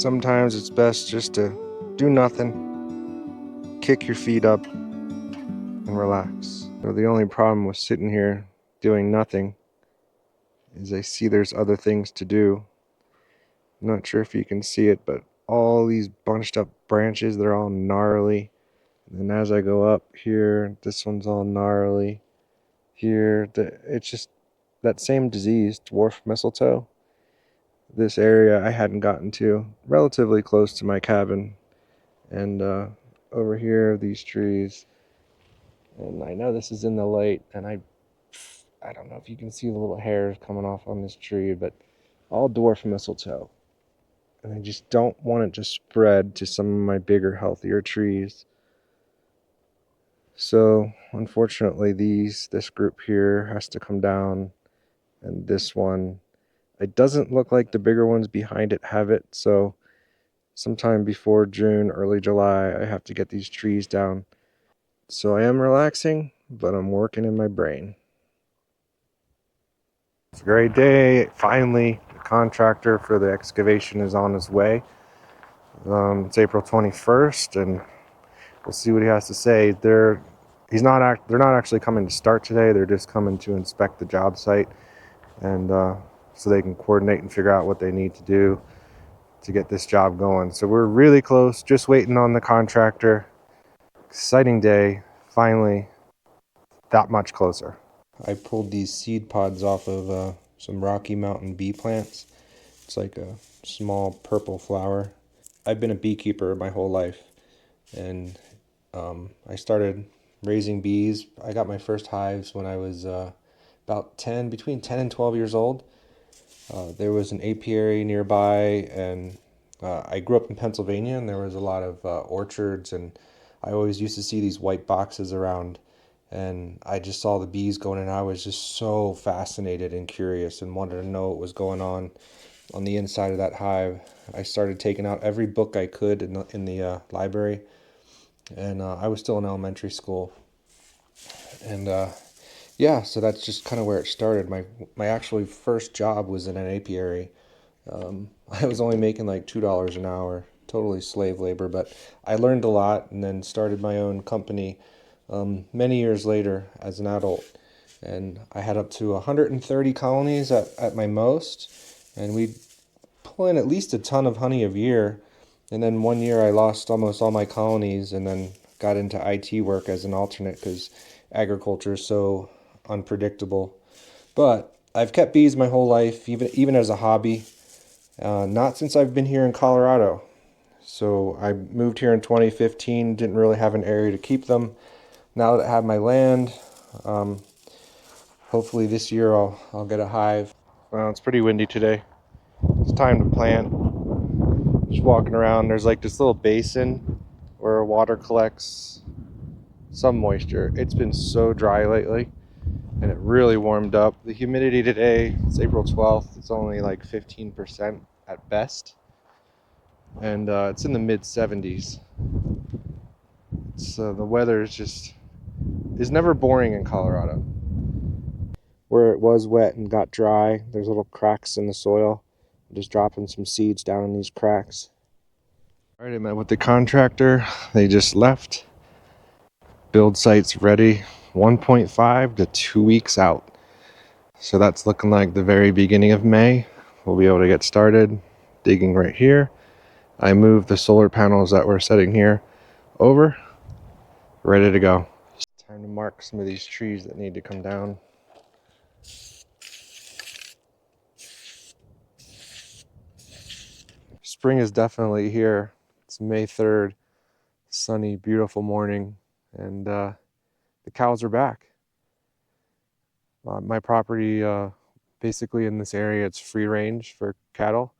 Sometimes it's best just to do nothing, kick your feet up, and relax. So the only problem with sitting here doing nothing is I see there's other things to do. I'm not sure if you can see it, but all these bunched up branches, they're all gnarly. And then as I go up here, this one's all gnarly. Here, it's just that same disease, dwarf mistletoe. This area I hadn't gotten to, relatively close to my cabin. And over here, these trees. And I know this is in the light, and I don't know if you can see the little hairs coming off on this tree, but all dwarf mistletoe. And I just don't want it to spread to some of my bigger, healthier trees. So unfortunately, this group here has to come down, and this one, it doesn't look like the bigger ones behind it have it. So sometime before June, early July, I have to get these trees down. So I am relaxing, but I'm working in my brain. It's a great day. Finally, the contractor for the excavation is on his way. It's April 21st, and we'll see what he has to say. They're not actually coming to start today. They're just coming to inspect the job site, and so they can coordinate and figure out what they need to do to get this job going. So we're really close, just waiting on the contractor. Exciting day, finally, that much closer. I pulled these seed pods off of some Rocky Mountain bee plants. It's like a small purple flower. I've been a beekeeper my whole life, and I started raising bees. I got my first hives when I was between 10 and 12 years old. There was an apiary nearby, and I grew up in Pennsylvania, and there was a lot of orchards, and I always used to see these white boxes around, and I just saw the bees going, and I was just so fascinated and curious and wanted to know what was going on the inside of that hive. I started taking out every book I could in the library, and I was still in elementary school, and yeah, so that's just kind of where it started. My actually first job was in an apiary. I was only making like $2 an hour, totally slave labor, but I learned a lot, and then started my own company many years later as an adult. And I had up to 130 colonies at my most, and we'd pull in at least a ton of honey a year. And then one year I lost almost all my colonies, and then got into IT work as an alternate because agriculture is so unpredictable. But I've kept bees my whole life, even as a hobby. Not since I've been here in Colorado. So I moved here in 2015, didn't really have an area to keep them. Now that I have my land, hopefully this year I'll get a hive. Well, it's pretty windy today. It's time to plant. Just walking around, there's like this little basin where water collects some moisture. It's been so dry lately, and it really warmed up. The humidity today, it's April 12th, it's only like 15% at best, and it's in the mid 70s. So the weather is never boring in Colorado. Where it was wet and got dry, there's little cracks in the soil. I'm just dropping some seeds down in these cracks. All right, I met with the contractor. They just left. Build site's ready 1.5 to 2 weeks out. So that's looking like the very beginning of May. We'll be able to get started digging right here. I moved the solar panels that were sitting here over, ready to go. Time to mark some of these trees that need to come down. Spring is definitely here. It's May 3rd, sunny, beautiful morning, and the cows are back. My property, basically in this area, it's free range for cattle.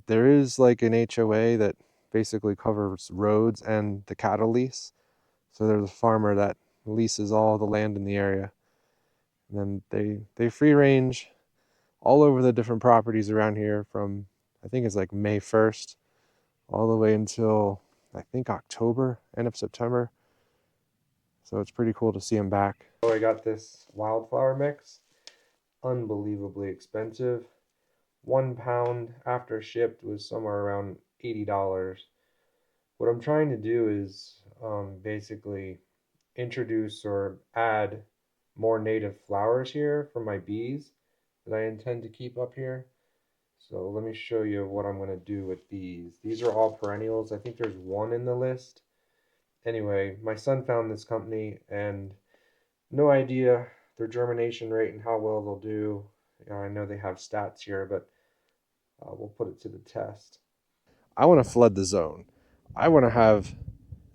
There is like an HOA that basically covers roads and the cattle lease. So there's a farmer that leases all the land in the area. And then they free range all over the different properties around here from, I think it's like May 1st all the way until I think October, end of September. So it's pretty cool to see them back. So I got this wildflower mix, unbelievably expensive. 1 pound after shipped was somewhere around $80. What I'm trying to do is basically introduce or add more native flowers here for my bees that I intend to keep up here. So let me show you what I'm going to do with these. These are all perennials. I think there's one in the list. Anyway, my son found this company and no idea their germination rate and how well they'll do. I know they have stats here, but we'll put it to the test. I want to flood the zone. I want to have,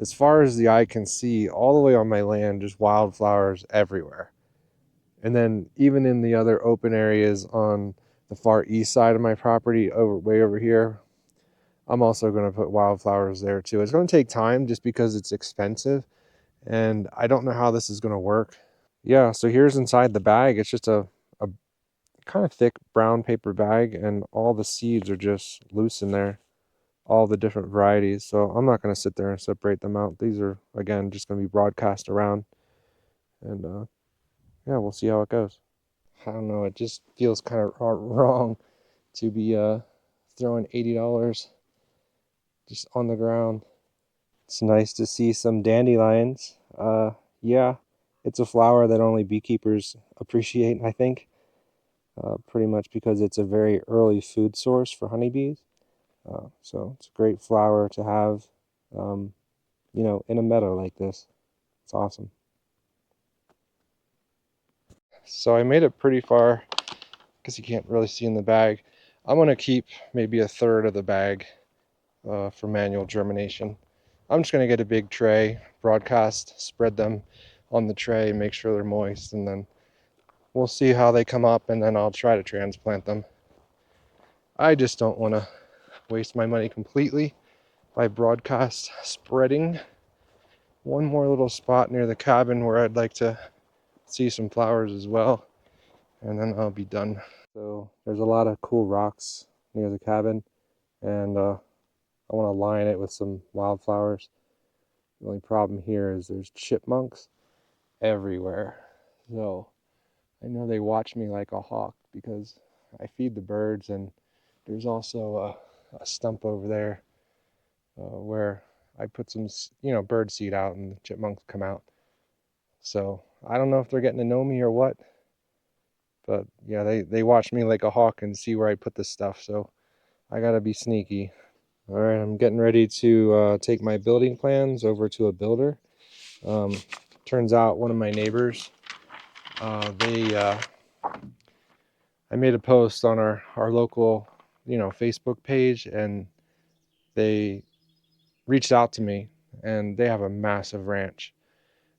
as far as the eye can see, all the way on my land, just wildflowers everywhere. And then even in the other open areas on the far east side of my property, way over here, I'm also going to put wildflowers there too. It's going to take time just because it's expensive and I don't know how this is going to work. Yeah, so here's inside the bag. It's just a kind of thick brown paper bag and all the seeds are just loose in there, all the different varieties. So I'm not going to sit there and separate them out. These are, again, just going to be broadcast around and yeah, we'll see how it goes. I don't know, it just feels kind of wrong to be throwing $80 just on the ground. It's nice to see some dandelions. Yeah, it's a flower that only beekeepers appreciate, I think, pretty much because it's a very early food source for honeybees. So it's a great flower to have, in a meadow like this. It's awesome. So I made it pretty far because you can't really see in the bag. I'm going to keep maybe a third of the bag for manual germination. I'm just going to get a big tray, broadcast, spread them on the tray, make sure they're moist, and then we'll see how they come up, and then I'll try to transplant them. I just don't want to waste my money completely by broadcast spreading. One more little spot near the cabin where I'd like to see some flowers as well, and then I'll be done. So there's a lot of cool rocks near the cabin, and I want to line it with some wildflowers. The only problem here is there's chipmunks everywhere. So I know they watch me like a hawk because I feed the birds, and there's also a stump over there where I put some, bird seed out and the chipmunks come out. So I don't know if they're getting to know me or what, but yeah, they watch me like a hawk and see where I put this stuff. So I gotta be sneaky. All right, I'm getting ready to take my building plans over to a builder. Turns out one of my neighbors, I made a post on our local, Facebook page, and they reached out to me, and they have a massive ranch,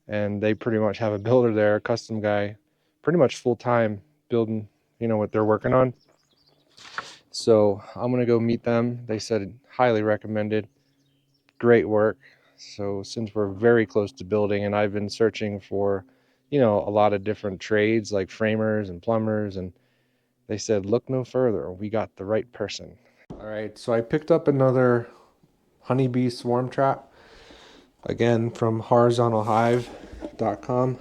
and they pretty much have a builder there, a custom guy, pretty much full time building, what they're working on. So I'm gonna go meet them. They said highly recommended, great work. So since we're very close to building, and I've been searching for, a lot of different trades like framers and plumbers, and they said, look no further, we got the right person. All right, so I picked up another honeybee swarm trap, again from horizontalhive.com.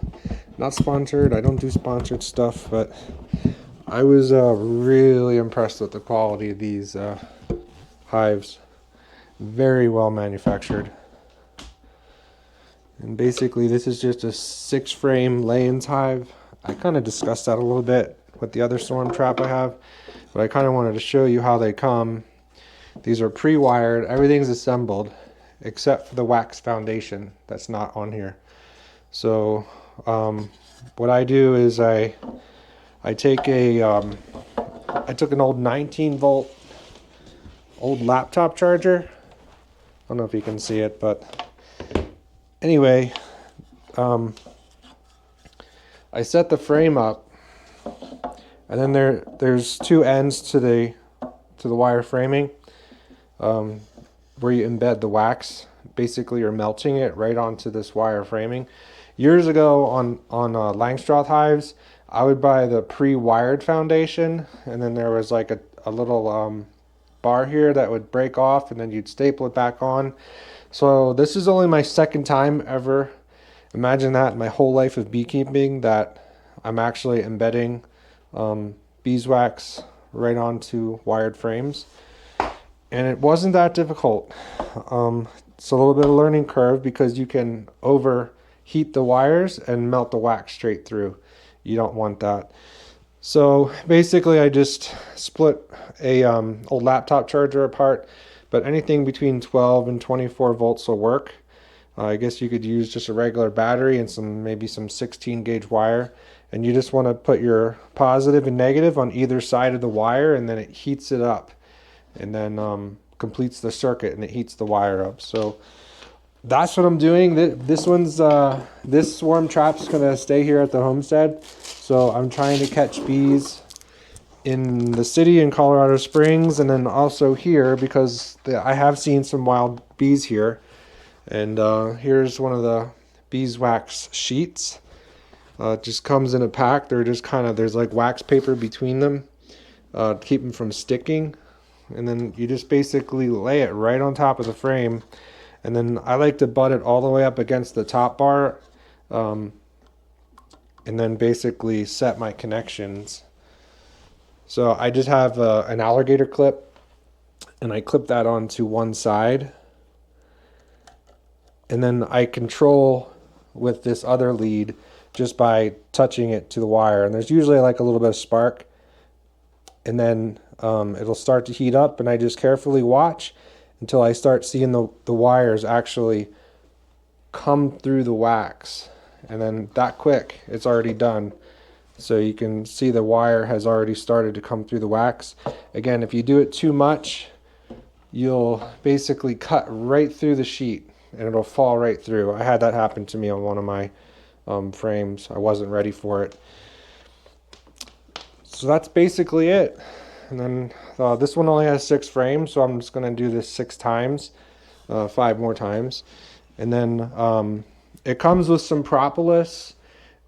Not sponsored, I don't do sponsored stuff, but I was really impressed with the quality of these hives. Very well manufactured. And basically this is just a 6-frame Layen's hive. I kind of discussed that a little bit with the other swarm trap I have, but I kind of wanted to show you how they come. These are pre-wired, everything's assembled except for the wax foundation that's not on here. So what I do is I take I took an old 19-volt old laptop charger. I don't know if you can see it, but anyway, I set the frame up, and then there's 2 ends to the wire framing where you embed the wax. Basically, you're melting it right onto this wire framing. Years ago on Langstroth hives, I would buy the pre-wired foundation, and then there was like a little bar here that would break off, and then you'd staple it back on. So this is only my second time ever. Imagine that in my whole life of beekeeping, that I'm actually embedding beeswax right onto wired frames. And it wasn't that difficult. It's a little bit of a learning curve because you can overheat the wires and melt the wax straight through. You don't want that. So basically I just split a old laptop charger apart, but anything between 12 and 24 volts will work. I guess you could use just a regular battery and maybe some 16 gauge wire. And you just want to put your positive and negative on either side of the wire, and then it heats it up and then completes the circuit, and it heats the wire up. So that's what I'm doing. This swarm trap's gonna stay here at the homestead. So I'm trying to catch bees in the city in Colorado Springs, and then also here because I have seen some wild bees here. And here's one of the beeswax sheets. It just comes in a pack. They're just there's like wax paper between them to keep them from sticking. And then you just basically lay it right on top of the frame. And then I like to butt it all the way up against the top bar. And then basically set my connections. So I just have an alligator clip, and I clip that onto one side. And then I control with this other lead just by touching it to the wire. And there's usually like a little bit of spark. And then it'll start to heat up, and I just carefully watch until I start seeing the wires actually come through the wax. And then that quick, it's already done. So you can see the wire has already started to come through the wax. Again, if you do it too much, you'll basically cut right through the sheet and it'll fall right through. I had that happen to me on one of my frames. I wasn't ready for it. So that's basically it. And then this one only has 6 frames, so I'm just going to do this 6 times, 5 more times. And then it comes with some propolis,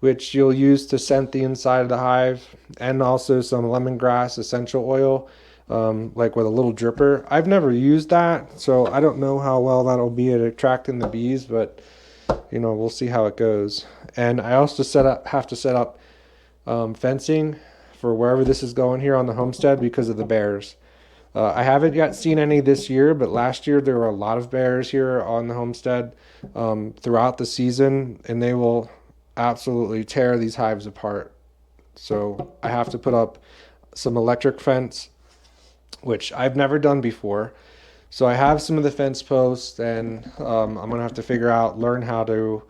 which you'll use to scent the inside of the hive, and also some lemongrass essential oil, like with a little dripper. I've never used that, so I don't know how well that'll be at attracting the bees, but we'll see how it goes. And I also have to set up fencing for wherever this is going here on the homestead because of the bears. I haven't yet seen any this year, but last year there were a lot of bears here on the homestead throughout the season, and they will absolutely tear these hives apart. So I have to put up some electric fence, which I've never done before. So I have some of the fence posts, and I'm gonna have to learn how to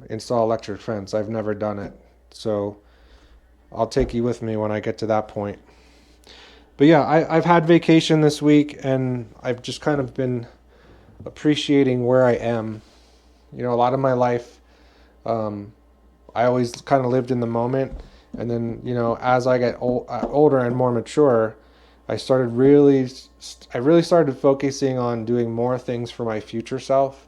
install electric fence. I've never done it, so I'll take you with me when I get to that point. But yeah, I've had vacation this week, and I've just kind of been appreciating where I am. A lot of my life, I always kind of lived in the moment, and then as I get older and more mature, I really started focusing on doing more things for my future self.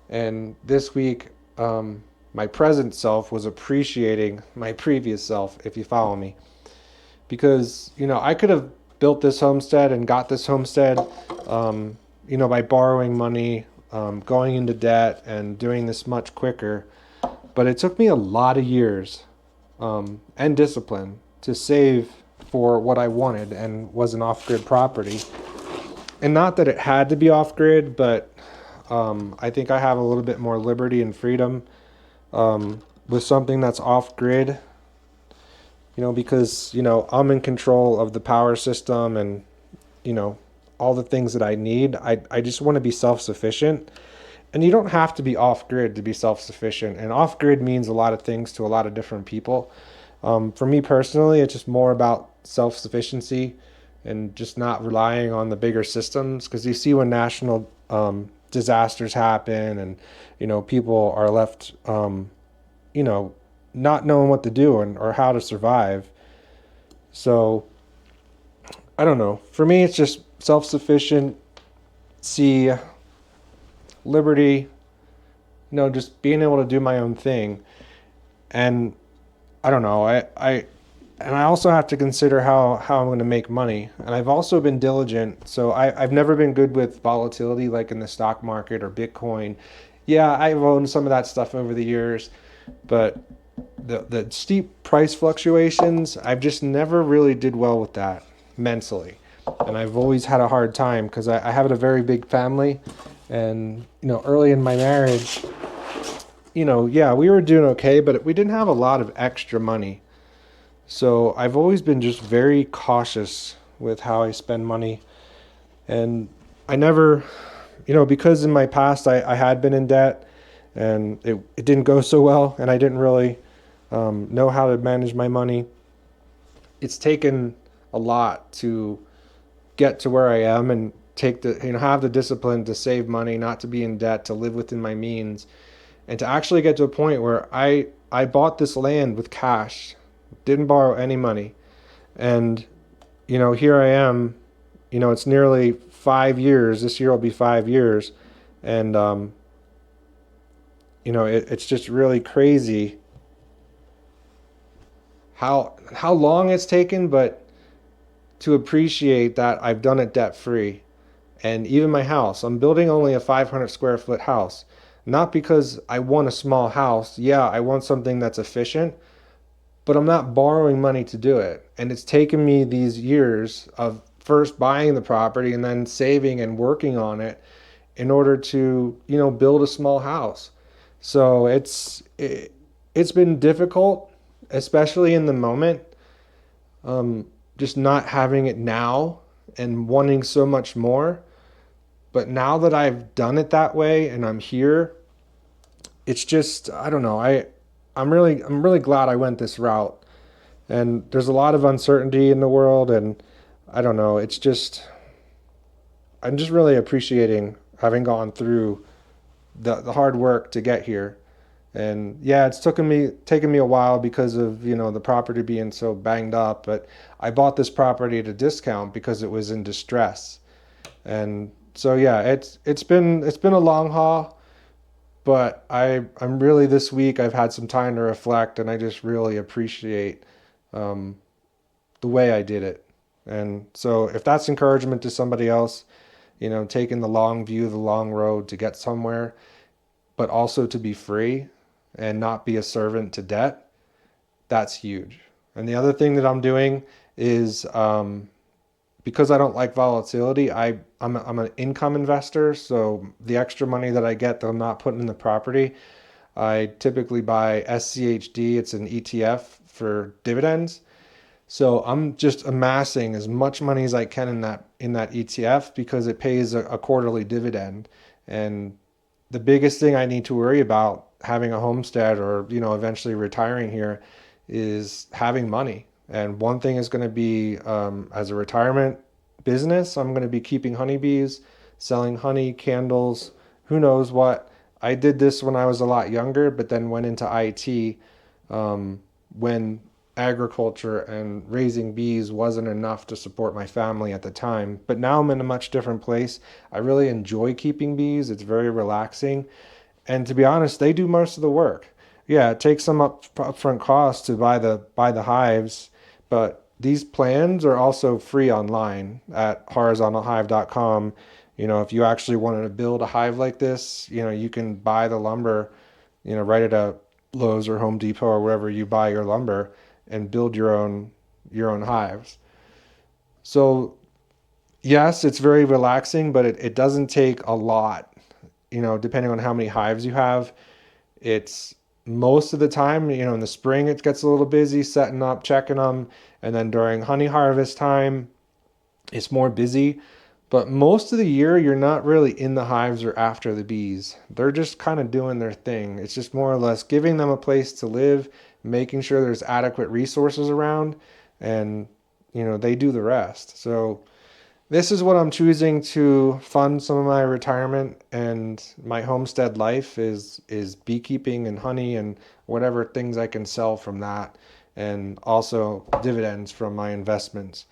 And this week, my present self was appreciating my previous self, if you follow me. Because, I could have built this homestead and got this homestead, by borrowing money, going into debt and doing this much quicker. But it took me a lot of years and discipline to save for what I wanted and was an off-grid property. And not that it had to be off-grid, but I think I have a little bit more liberty and freedom with something that's off-grid, because, I'm in control of the power system and, all the things that I need. I just want to be self-sufficient. And you don't have to be off-grid to be self-sufficient. And off-grid means a lot of things to a lot of different people. For me personally, it's just more about self-sufficiency and just not relying on the bigger systems. Because you see when national disasters happen and, people are left, not knowing what to do or how to survive. So, I don't know. For me, it's just self-sufficiency, liberty, just being able to do my own thing. And I don't know, I also have to consider how I'm going to make money. And I've also been diligent. So I've never been good with volatility, like in the stock market or Bitcoin. Yeah, I've owned some of that stuff over the years, but the steep price fluctuations, I've just never really did well with that. mentally. And I've always had a hard time because I have a very big family. And, early in my marriage, yeah, we were doing okay, but we didn't have a lot of extra money. So I've always been just very cautious with how I spend money. And I never, because in my past I had been in debt and it didn't go so well and I didn't really know how to manage my money. It's taken a lot to get to where I am and take the, have the discipline to save money, not to be in debt, to live within my means, and to actually get to a point where I bought this land with cash, didn't borrow any money. And, here I am, it's nearly 5 years. This year will be 5 years. And, it's just really crazy how long it's taken, but to appreciate that I've done it debt free. And even my house, I'm building only a 500 square foot house. Not because I want a small house. Yeah, I want something that's efficient, but I'm not borrowing money to do it. And it's taken me these years of first buying the property and then saving and working on it in order to, build a small house. So it's been difficult, especially in the moment, just not having it now and wanting so much more. But now that I've done it that way and I'm here, it's just, I don't know. I'm really glad I went this route. And there's a lot of uncertainty in the world, and I don't know. It's just, I'm just really appreciating having gone through the hard work to get here. And yeah, it's taken me a while because of, the property being so banged up, but I bought this property at a discount because it was in distress. And so yeah, it's been a long haul, but I'm really, this week I've had some time to reflect, and I just really appreciate um, the way I did it. And so if that's encouragement to somebody else, taking the long view, the long road to get somewhere, but also to be free and not be a servant to debt, that's huge. And the other thing that I'm doing is, because I don't like volatility, I'm an income investor. So the extra money that I get that I'm not putting in the property, I typically buy SCHD. It's an ETF for dividends. So I'm just amassing as much money as I can in that ETF because it pays a quarterly dividend. And the biggest thing I need to worry about having a homestead or, eventually retiring here is having money. And one thing is going to be, as a retirement business, I'm going to be keeping honeybees, selling honey, candles, who knows what. I did this when I was a lot younger, but then went into IT when agriculture and raising bees wasn't enough to support my family at the time. But now I'm in a much different place. I really enjoy keeping bees. It's very relaxing. And to be honest, they do most of the work. Yeah, it takes some upfront cost to buy the hives, but these plans are also free online at horizontalhive.com. If you actually wanted to build a hive like this, you can buy the lumber, right at a Lowe's or Home Depot or wherever you buy your lumber and build your own hives. So yes, it's very relaxing, but it doesn't take a lot, depending on how many hives you have. It's most of the time, in the spring, it gets a little busy setting up, checking them. And then during honey harvest time, it's more busy. But most of the year, you're not really in the hives or after the bees. They're just kind of doing their thing. It's just more or less giving them a place to live, making sure there's adequate resources around, and, they do the rest. So this is what I'm choosing to fund some of my retirement and my homestead life is beekeeping and honey and whatever things I can sell from that, and also dividends from my investments.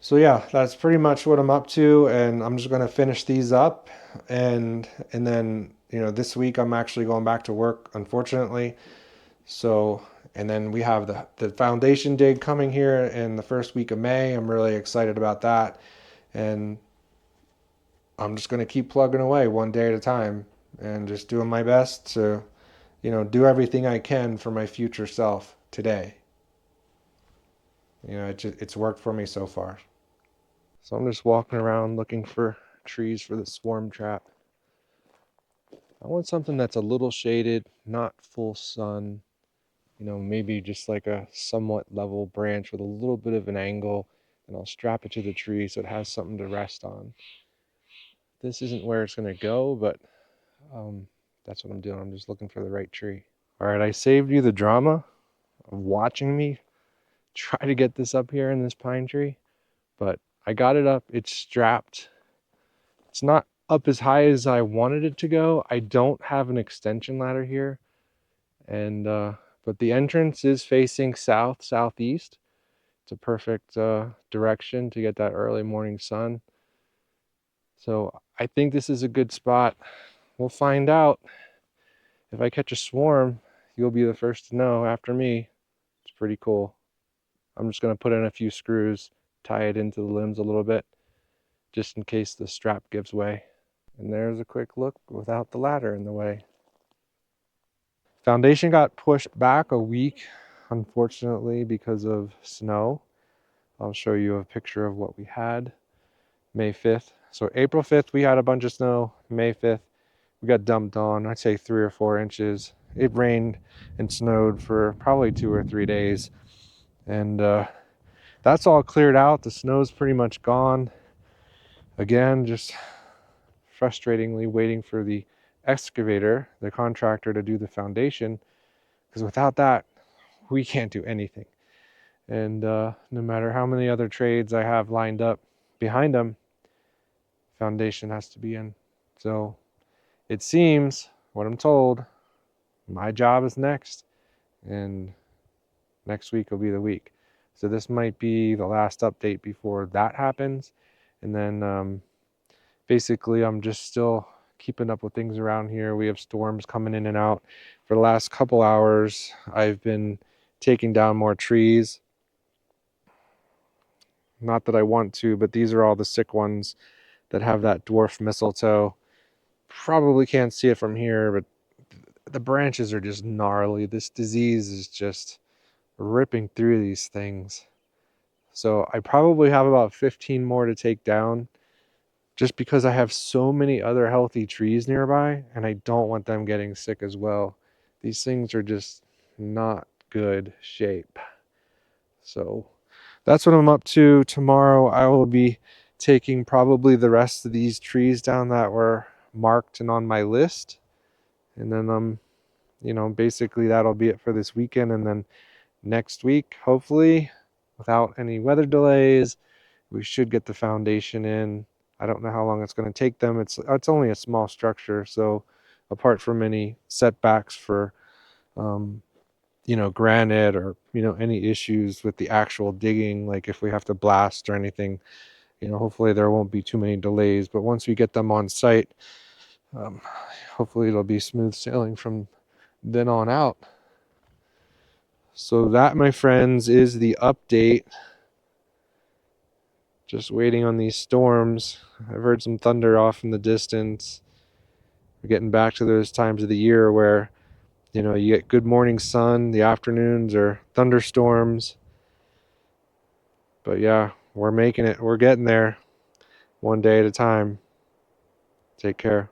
So yeah, that's pretty much what I'm up to, and I'm just going to finish these up, and then, this week I'm actually going back to work, unfortunately. So, and then we have the foundation dig coming here in the first week of May. I'm really excited about that. And I'm just going to keep plugging away one day at a time and just doing my best to, do everything I can for my future self today. It's worked for me so far. So I'm just walking around looking for trees for the swarm trap. I want something that's a little shaded, not full sun. You know, maybe just like a somewhat level branch with a little bit of an angle, and I'll strap it to the tree so it has something to rest on. This isn't where it's going to go, but that's what I'm doing. I'm just looking for the right tree. All right, I saved you the drama of watching me try to get this up here in this pine tree, but I got it up. It's strapped. It's not up as high as I wanted it to go. I don't have an extension ladder here, and but the entrance is facing south southeast. It's a perfect direction to get that early morning sun. So I think this is a good spot. We'll find out. If I catch a swarm, you'll be the first to know after me. It's pretty cool. I'm just going to put in a few screws, tie it into the limbs a little bit, just in case the strap gives way. And there's a quick look without the ladder in the way. Foundation got pushed back a week, unfortunately, because of snow. I'll show you a picture of what we had May 5th. So April 5th, we had a bunch of snow. May 5th, we got dumped on, I'd say 3 or 4 inches. It rained and snowed for probably 2 or 3 days. And that's all cleared out. The snow's pretty much gone. Again, just frustratingly waiting for the excavator, the contractor, to do the foundation. Because without that, we can't do anything. And no matter how many other trades I have lined up behind them, foundation has to be in. So it seems, what I'm told, my job is next, and next week will be the week. So this might be the last update before that happens. And then basically I'm just still keeping up with things around here. We have storms coming in and out. For the last couple hours, I've been taking down more trees. Not that I want to, but these are all the sick ones that have that dwarf mistletoe. Probably can't see it from here, but the branches are just gnarly. This disease is just ripping through these things. So I probably have about 15 more to take down, just because I have so many other healthy trees nearby and I don't want them getting sick as well. These things are just not good shape. So that's what I'm up to. Tomorrow I will be taking probably the rest of these trees down that were marked and on my list. And then basically that'll be it for this weekend. And then next week, hopefully, without any weather delays, we should get the foundation in. I don't know how long it's going to take them. It's only a small structure, so apart from any setbacks for granite or any issues with the actual digging, like if we have to blast or anything, hopefully there won't be too many delays. But once we get them on site, um, hopefully it'll be smooth sailing from then on out. So that, my friends, is the update. Just waiting on these storms. I've heard some thunder off in the distance. We're getting back to those times of the year where, you get good morning sun, the afternoons are thunderstorms. But yeah, we're making it. We're getting there, one day at a time. Take care.